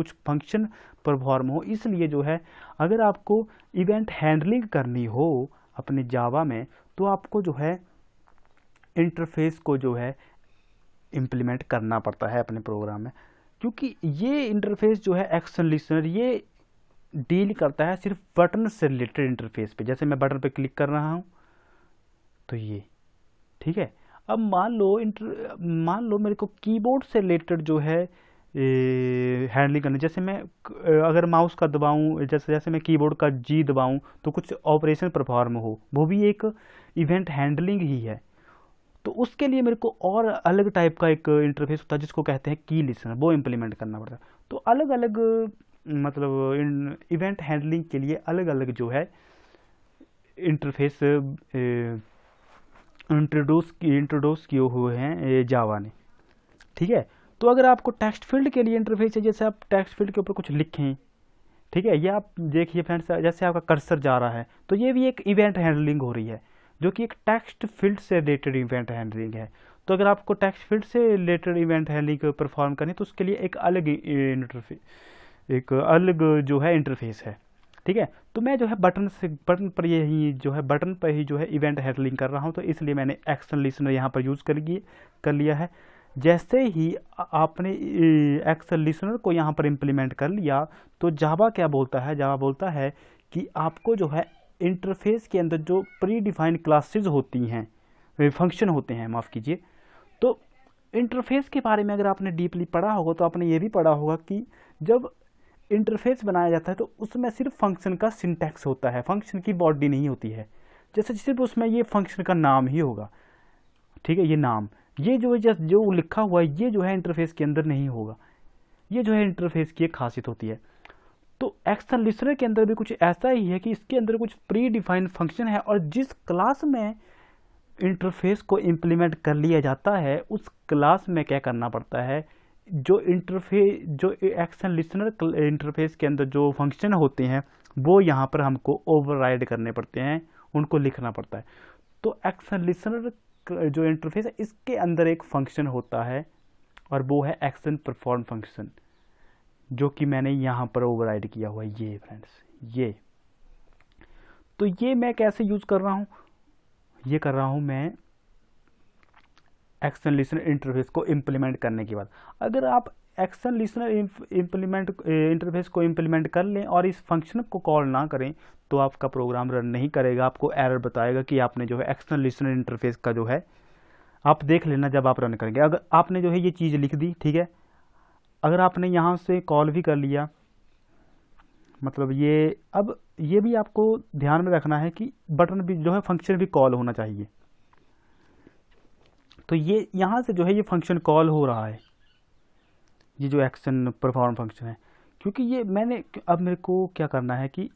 कुछ function perform हो। इसलिए जो है अगर आपको इवेंट हैंडलिंग करनी हो अपने जावा में तो आपको जो है इंटरफेस को जो है इम्प्लीमेंट करना पड़ता है अपने प्रोग्राम में, क्योंकि ये इंटरफेस जो है एक्शन लिसनर ये डील करता है सिर्फ बटन से रिलेटेड इंटरफेस पे। जैसे मैं बटन पे क्लिक कर रहा हूँ तो ये ठीक है। अब मान लो मेरे को कीबोर्ड से रिलेटेड जो है हैंडलिंग करना, जैसे मैं अगर माउस का दबाऊं, जैसे जैसे मैं कीबोर्ड का जी दबाऊं तो कुछ ऑपरेशन परफॉर्म हो, वो भी एक इवेंट हैंडलिंग ही है। तो उसके लिए मेरे को और अलग टाइप का एक इंटरफेस होता है जिसको कहते हैं की लिसनर, वो इम्प्लीमेंट करना पड़ता है। तो अलग अलग मतलब इवेंट हैंडलिंग के लिए अलग अलग जो है इंटरफेस इंट्रोड्यूस किए हुए हैं जावा ने, ठीक है। तो अगर आपको टेक्स्ट फील्ड के लिए इंटरफेस है, जैसे आप टेक्स्ट फील्ड के ऊपर कुछ लिखें, ठीक है, ये आप देखिए फ्रेंड्स, जैसे आपका कर्सर जा रहा है तो ये भी एक इवेंट हैंडलिंग हो रही है जो कि एक टेक्स्ट फील्ड से रिलेटेड इवेंट हैंडलिंग है। तो अगर आपको टेक्स्ट फील्ड से रिलेटेड इवेंट हैंडलिंग परफॉर्म करनी तो उसके लिए एक अलग इंटरफेस, एक अलग जो है इंटरफेस है, ठीक है। तो मैं जो है बटन पर यही जो है बटन पर ही जो है इवेंट हैंडलिंग कर रहा हूँ, तो इसलिए मैंने एक्शन लिसनर यहाँ पर यूज़ कर लिया है। जैसे ही आपने एक्शन लिसनर को यहाँ पर इम्प्लीमेंट कर लिया तो जावा क्या बोलता है, जावा बोलता है कि आपको जो है इंटरफेस के अंदर जो प्री डिफाइंड क्लासेज होती हैं, फंक्शन होते हैं, माफ़ कीजिए। तो इंटरफेस के बारे में अगर आपने डीपली पढ़ा होगा तो आपने ये भी पढ़ा होगा कि जब इंटरफेस बनाया जाता है तो उसमें सिर्फ फंक्शन का सिंटैक्स होता है, फंक्शन की बॉडी नहीं होती है। जैसे सिर्फ उसमें ये फंक्शन का नाम ही होगा, ठीक है, ये नाम, ये जो लिखा हुआ है ये जो है इंटरफेस के अंदर नहीं होगा। ये जो है इंटरफेस की एक खासियत होती है। तो एक्शन लिस्टनर के अंदर भी कुछ ऐसा ही है कि इसके अंदर कुछ प्री डिफाइंड फंक्शन है और जिस क्लास में इंटरफेस को इम्प्लीमेंट कर लिया जाता है उस क्लास में क्या करना पड़ता है, जो एक्शन लिसनर इंटरफेस के अंदर जो फंक्शन होते हैं वो यहाँ पर हमको ओवरराइड करने पड़ते हैं, उनको लिखना पड़ता है। तो एक्शन लिसनर जो इंटरफेस है इसके अंदर एक फंक्शन होता है और वो है एक्शन परफॉर्म फंक्शन, जो कि मैंने यहाँ पर ओवरराइड किया हुआ है, ये फ्रेंड्स ये। तो ये मैं कैसे यूज़ कर रहा हूँ, ये कर रहा हूँ मैं एक्शन लिसनर इंटरफेस को इम्प्लीमेंट करने के बाद। अगर आप एक्शन लिसनर इंटरफेस को इम्प्लीमेंट कर लें और इस फंक्शन को कॉल ना करें तो आपका प्रोग्राम रन नहीं करेगा, आपको एरर बताएगा कि आपने जो है एक्शन लिसनर इंटरफेस का जो है, आप देख लेना जब आप रन करेंगे। अगर आपने जो है ये चीज़ लिख दी, ठीक है, अगर आपने यहाँ से कॉल भी कर लिया, मतलब ये, अब ये भी आपको ध्यान में रखना है कि बटन भी जो है फंक्शन भी कॉल होना चाहिए। तो ये यहाँ से जो है ये फंक्शन कॉल हो रहा है, ये जो एक्शन परफॉर्म फंक्शन है, क्योंकि ये मैंने, अब मेरे को क्या करना है कि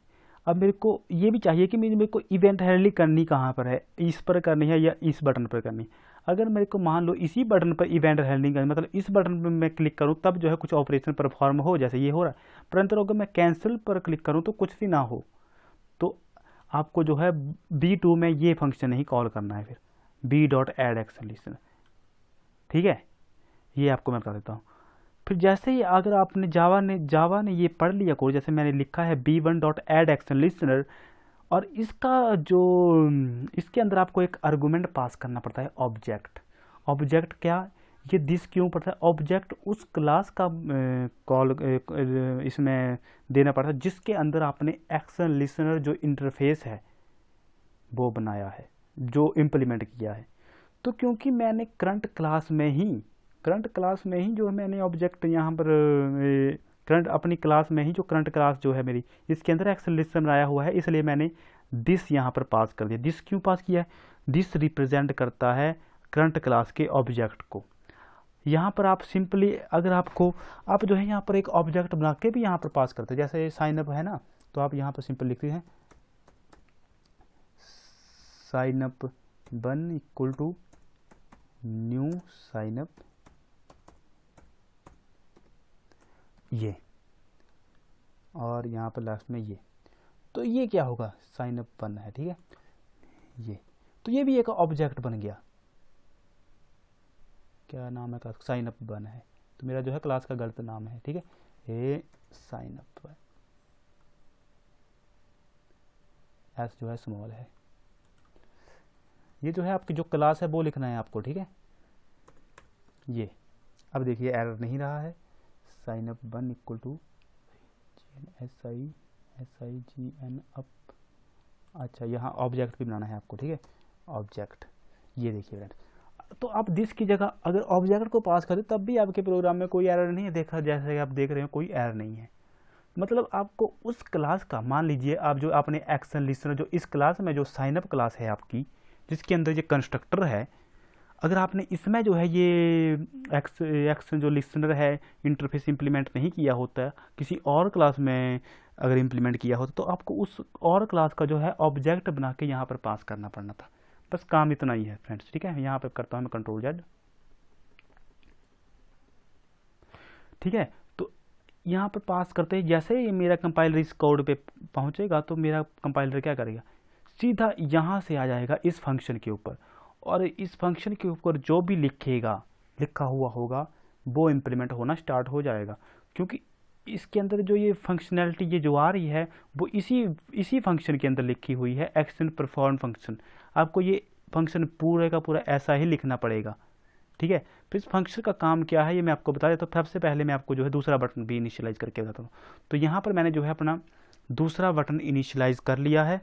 अब मेरे को ये भी चाहिए कि मेरे को इवेंट हैंडलिंग करनी कहाँ पर है, इस पर करनी है या इस बटन पर करनी। अगर मेरे को मान लो इसी बटन पर इवेंट हैंडलिंग करनी, मतलब इस बटन पर मैं क्लिक करूँ तब जो है कुछ ऑपरेशन परफॉर्म हो, जैसे ये हो रहा है, परंतु अगर मैं कैंसिल पर क्लिक करूँ तो कुछ भी ना हो। तो आपको जो है B2 में ये फंक्शन नहीं कॉल करना है, फिर b.add एक्शन लिसनर, ठीक है, ये आपको मैं बता देता हूँ। फिर जैसे ही अगर आपने जावा ने ये पढ़ लिया कोड, जैसे मैंने लिखा है b1.add एक्शन लिसनर, और इसका जो इसके अंदर आपको एक आर्गुमेंट पास करना पड़ता है, ऑब्जेक्ट। ऑब्जेक्ट क्या, ये दिस क्यों पड़ता है, ऑब्जेक्ट उस क्लास का कॉल इसमें देना पड़ता है जिसके अंदर आपने एक्शन लिसनर जो इंटरफेस है वो बनाया है, जो इम्प्लीमेंट किया है। तो क्योंकि मैंने करंट क्लास में ही जो है मैंने ऑब्जेक्ट यहाँ पर करंट अपनी क्लास में ही जो करंट क्लास जो है मेरी, इसके अंदर एक्शन लिसनर आया हुआ है, इसलिए मैंने दिस यहाँ पर पास कर दिया। दिस क्यों पास किया है, दिस रिप्रेजेंट करता है करंट क्लास के ऑब्जेक्ट को। यहाँ पर आप सिंपली, अगर आपको, आप जो है यहाँ पर एक ऑब्जेक्ट बना के भी यहाँ पर पास करते हैं, जैसे साइन अप है ना, तो आप यहाँ पर सिंपल लिखते हैं sign up 1 equal to new sign up, ये, और यहाँ पर लास्ट में ये, तो ये क्या होगा, साइन अप 1 है, ठीक है, ये, तो ये भी एक ऑब्जेक्ट बन गया। क्या नाम है क्लास, साइन अप 1 है, तो मेरा जो है क्लास का गलत नाम है, ठीक है, ये साइन अप है, एस जो है स्मॉल है। ये जो है आपकी जो क्लास है वो लिखना है आपको, ठीक है। ये अब देखिए एरर नहीं रहा है, sign up 1 equal to SIGN up. अच्छा, यहाँ ऑब्जेक्ट भी बनाना है आपको, ठीक है, ऑब्जेक्ट। ये देखिए फ्रेंड्स, तो आप दिस की जगह अगर ऑब्जेक्ट को पास करें तब भी आपके प्रोग्राम में कोई एरर नहीं है, देखा जैसे कि आप देख रहे हो कोई एरर नहीं है। मतलब आपको उस क्लास का, मान लीजिए आप जो आपने एक्शन लिस्टनर जो इस क्लास में जो साइन अप क्लास है आपकी, जिसके अंदर ये कंस्ट्रक्टर है, अगर आपने इसमें जो है ये एक्शन जो लिस्टनर है इंटरफेस इंप्लीमेंट नहीं किया होता, किसी और क्लास में अगर इंप्लीमेंट किया होता, तो आपको उस और क्लास का जो है ऑब्जेक्ट बना के यहाँ पर पास करना पड़ना था। बस काम इतना ही है फ्रेंड्स, ठीक है। यहाँ पर करता हूँ मैं कंट्रोल Z, ठीक है। तो यहाँ पर पास करते हैं, जैसे ही मेरा कंपाइलर इस कोड पे पहुँचेगा तो मेरा कंपाइलर क्या करेगा, सीधा यहाँ से आ जाएगा इस फंक्शन के ऊपर, और इस फंक्शन के ऊपर जो भी लिखा हुआ होगा वो इम्प्लीमेंट होना स्टार्ट हो जाएगा, क्योंकि इसके अंदर जो ये फंक्शनैलिटी ये जो आ रही है वो इसी फंक्शन के अंदर लिखी हुई है, एक्शन परफॉर्म फंक्शन। आपको ये फंक्शन पूरे का पूरा ऐसा ही लिखना पड़ेगा, ठीक है। फिर इस फंक्शन का काम क्या है ये मैं आपको बता देता हूँ। सबसे पहले मैं आपको जो है दूसरा बटन भी इनिशियलाइज करके बताता हूँ। तो यहाँ पर मैंने जो है अपना दूसरा बटन इनिशियलाइज कर लिया है,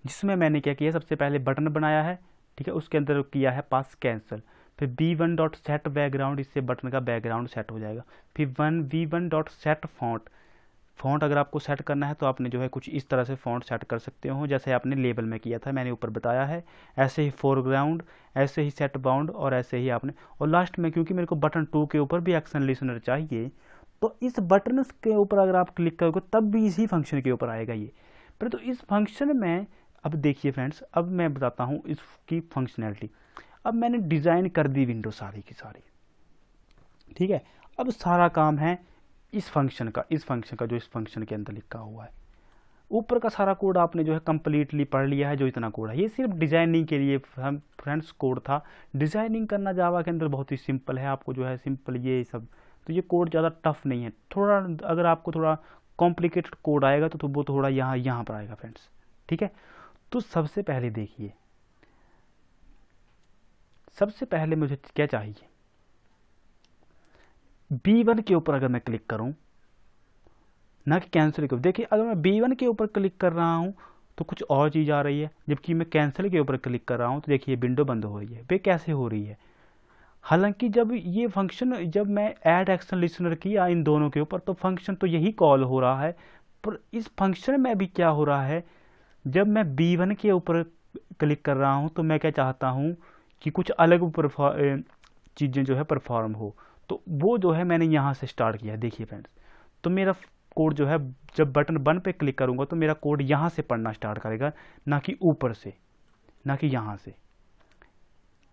जिसमें मैंने क्या किया, सबसे पहले बटन बनाया है, ठीक है, उसके अंदर किया है पास कैंसिल, फिर v1.set बैकग्राउंड, इससे बटन का बैकग्राउंड सेट हो जाएगा। फिर v1.set फॉन्ट अगर आपको सेट करना है तो आपने जो है कुछ इस तरह से फॉन्ट सेट कर सकते हो, जैसे आपने लेबल में किया था, मैंने ऊपर बताया है। ऐसे ही फोरग्राउंड, ऐसे ही सेट बाउंड, और ऐसे ही आपने, और लास्ट में क्योंकि मेरे को बटन 2 के ऊपर भी एक्शन लिसनर चाहिए, तो इस बटन के ऊपर अगर आप क्लिक करोगे तब भी इसी फंक्शन के ऊपर आएगा ये। परंतु इस फंक्शन में अब देखिए फ्रेंड्स, अब मैं बताता हूँ इसकी फंक्शनैलिटी। अब मैंने डिज़ाइन कर दी विंडो सारी की सारी, ठीक है। अब सारा काम है इस फंक्शन का जो इस फंक्शन के अंदर लिखा हुआ है। ऊपर का सारा कोड आपने जो है कंप्लीटली पढ़ लिया है, जो इतना कोड है ये सिर्फ डिज़ाइनिंग के लिए हम फ्रेंड्स कोड था। डिज़ाइनिंग करना जावा के अंदर बहुत ही सिंपल है, आपको जो है सिंपल ये सब, तो ये कोड ज़्यादा टफ नहीं है। थोड़ा अगर आपको थोड़ा कॉम्प्लिकेटेड कोड आएगा तो वो थोड़ा यहाँ पर आएगा फ्रेंड्स, ठीक है। तो सबसे पहले देखिए, सबसे पहले मुझे क्या चाहिए, B1 के ऊपर अगर मैं क्लिक करूं, ना कि कैंसिल के ऊपर। देखिए अगर मैं B1 के ऊपर क्लिक कर रहा हूं तो कुछ और चीज़ आ रही है, जबकि मैं कैंसिल के ऊपर क्लिक कर रहा हूं तो देखिए विंडो बंद हो रही है। वे कैसे हो रही है, हालांकि जब ये फंक्शन, जब मैं ऐड एक्शन लिसनर किया इन दोनों के ऊपर तो फंक्शन तो यही कॉल हो रहा है, पर इस फंक्शन में भी क्या हो रहा है, जब मैं B1 के ऊपर क्लिक कर रहा हूं तो मैं क्या चाहता हूं कि कुछ अलग चीज़ें जो है परफॉर्म हो, तो वो जो है मैंने यहाँ से स्टार्ट किया। देखिए फ्रेंड्स, तो मेरा कोड जो है जब बटन 1 पे क्लिक करूँगा तो मेरा कोड यहाँ से पढ़ना स्टार्ट करेगा, ना कि ऊपर से, ना कि यहाँ से,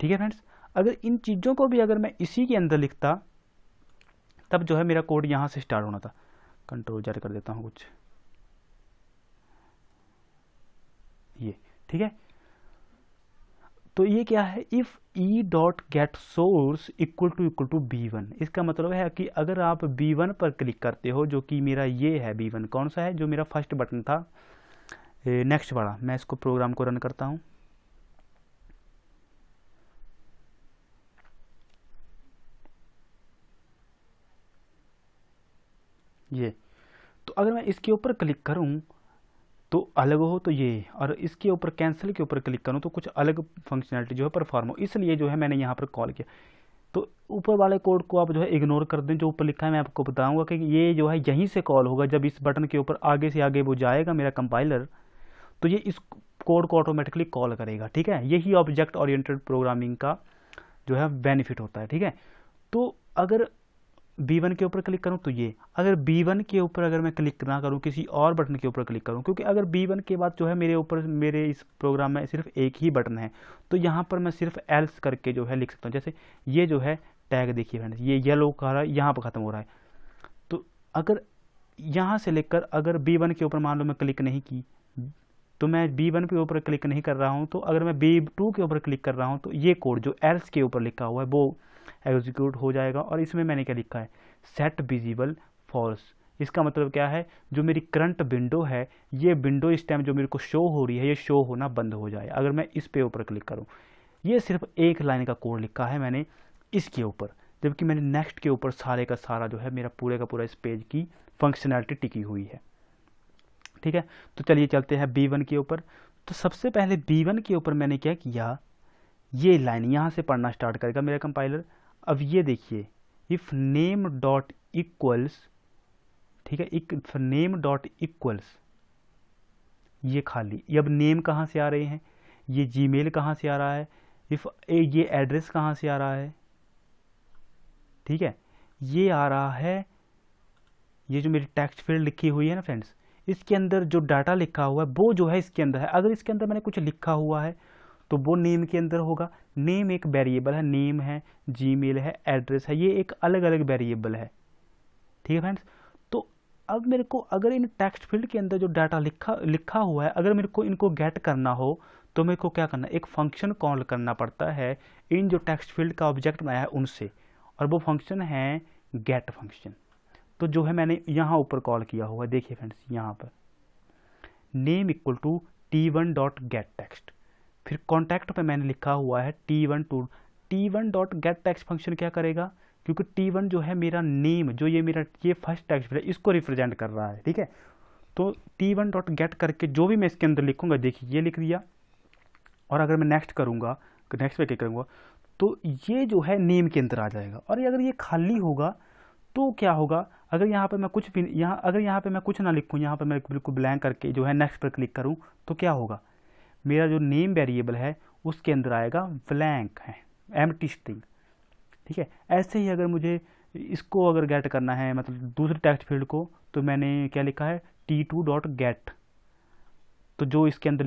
ठीक है फ्रेंड्स। अगर इन चीज़ों को भी अगर मैं इसी के अंदर लिखता तब जो है मेरा कोड यहाँ से स्टार्ट होना था। कंट्रोल Z कर देता हूँ कुछ, ये ठीक है। तो ये क्या है, if E dot get source equal to B1, इसका मतलब है कि अगर आप B1 पर क्लिक करते हो, जो कि मेरा ये है B1, कौन सा है, जो मेरा फर्स्ट बटन था नेक्स्ट वाला। मैं इसको प्रोग्राम को रन करता हूँ, ये। तो अगर मैं इसके ऊपर क्लिक करूँ तो अलग हो, तो ये, और इसके ऊपर कैंसिल के ऊपर क्लिक करूँ तो कुछ अलग फंक्शनैलिटी जो है परफॉर्म हो, इसलिए जो है मैंने यहाँ पर कॉल किया। तो ऊपर वाले कोड को आप जो है इग्नोर कर दें, जो ऊपर लिखा है मैं आपको बताऊंगा कि ये जो है यहीं से कॉल होगा। जब इस बटन के ऊपर आगे से आगे वो जाएगा मेरा कंपाइलर, तो ये इस कोड को ऑटोमेटिकली कॉल करेगा, ठीक है। यही ऑब्जेक्ट ओरिएंटेड प्रोग्रामिंग का जो है बेनिफिट होता है, ठीक है। तो अगर B1 के ऊपर क्लिक करूं तो ये, अगर B1 के ऊपर अगर मैं क्लिक ना करूं, किसी और बटन के ऊपर क्लिक करूं, क्योंकि अगर B1 के बाद जो है मेरे ऊपर, मेरे इस प्रोग्राम में सिर्फ एक ही बटन है, तो यहाँ पर मैं सिर्फ एल्स करके जो है लिख सकता हूँ। जैसे ये जो है टैग देखिए फ्रेंड्स, ये येलो का यहाँ पर ख़त्म हो रहा है। तो अगर यहाँ से लेकर अगर B1 के ऊपर मान लो मैं क्लिक नहीं की, तो मैं B1 के ऊपर क्लिक नहीं कर रहा हूँ, तो अगर मैं B2 के ऊपर क्लिक कर रहा हूँ तो ये कोड जो एल्स के ऊपर लिखा हुआ है वो एग्जीक्यूट हो जाएगा। और इसमें मैंने क्या लिखा है, सेट विजिबल फॉल्स। इसका मतलब क्या है, जो मेरी करंट विंडो है, ये विंडो इस टाइम जो मेरे को शो हो रही है, ये शो होना बंद हो जाए अगर मैं इस पे ऊपर क्लिक करूँ। ये सिर्फ एक लाइन का कोड लिखा है मैंने इसके ऊपर, जबकि मैंने नेक्स्ट के ऊपर सारे का सारा जो है मेरा पूरे का पूरा इस पेज की फंक्शनैलिटी टिकी हुई है। ठीक है, तो चलिए चलते हैं B1 के ऊपर। तो सबसे पहले B1 के ऊपर मैंने क्या किया, ये लाइन यहाँ से पढ़ना स्टार्ट करेगा मेरा कंपाइलर। अब ये देखिए, इफ नेम डॉट इक्वल्स, ठीक है, इफ नेम डॉट इक्वल्स, ये खाली, ये अब नेम कहाँ से आ रहे हैं, ये जीमेल कहाँ से आ रहा है, इफ ये एड्रेस कहाँ से आ रहा है, ठीक है, ये आ रहा है, ये जो मेरी टेक्स्ट फील्ड लिखी हुई है ना फ्रेंड्स, इसके अंदर जो डाटा लिखा हुआ है वो जो है इसके अंदर है। अगर इसके अंदर मैंने कुछ लिखा हुआ है तो वो नेम के अंदर होगा। नेम एक वेरिएबल है, नेम है, जीमेल है, एड्रेस है, ये एक अलग अलग वेरिएबल है। ठीक है फ्रेंड्स, तो अब मेरे को अगर इन टेक्स्ट फील्ड के अंदर जो डाटा लिखा हुआ है, अगर मेरे को इनको गेट करना हो तो मेरे को क्या करना है, एक फंक्शन कॉल करना पड़ता है इन जो टेक्स्ट फील्ड का ऑब्जेक्ट बनाया है उनसे, और वो फंक्शन है गेट फंक्शन। तो जो है मैंने यहाँ ऊपर कॉल किया हुआ है, देखिए फ्रेंड्स यहाँ पर name equal to T1 dot get text, फिर कॉन्टैक्ट पे मैंने लिखा हुआ है T1 to T1 dot get text function क्या करेगा, क्योंकि T1 जो है मेरा नेम, जो ये मेरा ये फर्स्ट टेक्स्ट है, इसको रिप्रेजेंट कर रहा है। ठीक है, तो T1 डॉट गेट करके जो भी मैं इसके अंदर लिखूंगा, देखिए ये लिख दिया, और अगर मैं नेक्स्ट करूंगा, नेक्स्ट पे क्लिक करूंगा, तो ये जो है नेम के अंदर आ जाएगा। और अगर ये खाली होगा तो क्या होगा, अगर यहाँ पे मैं कुछ भी अगर यहाँ पे मैं कुछ ना लिखूँ, यहाँ पे मैं बिल्कुल ब्लैंक करके जो है नेक्स्ट पर क्लिक करूँ, तो क्या होगा, मेरा जो नेम वेरिएबल है उसके अंदर आएगा ब्लैंक है, एम्प्टी स्ट्रिंग। ठीक है, ऐसे ही अगर मुझे इसको अगर गेट करना है, मतलब दूसरे टेक्स्ट फील्ड को, तो मैंने क्या लिखा है T2 डॉट गेट, तो जो इसके अंदर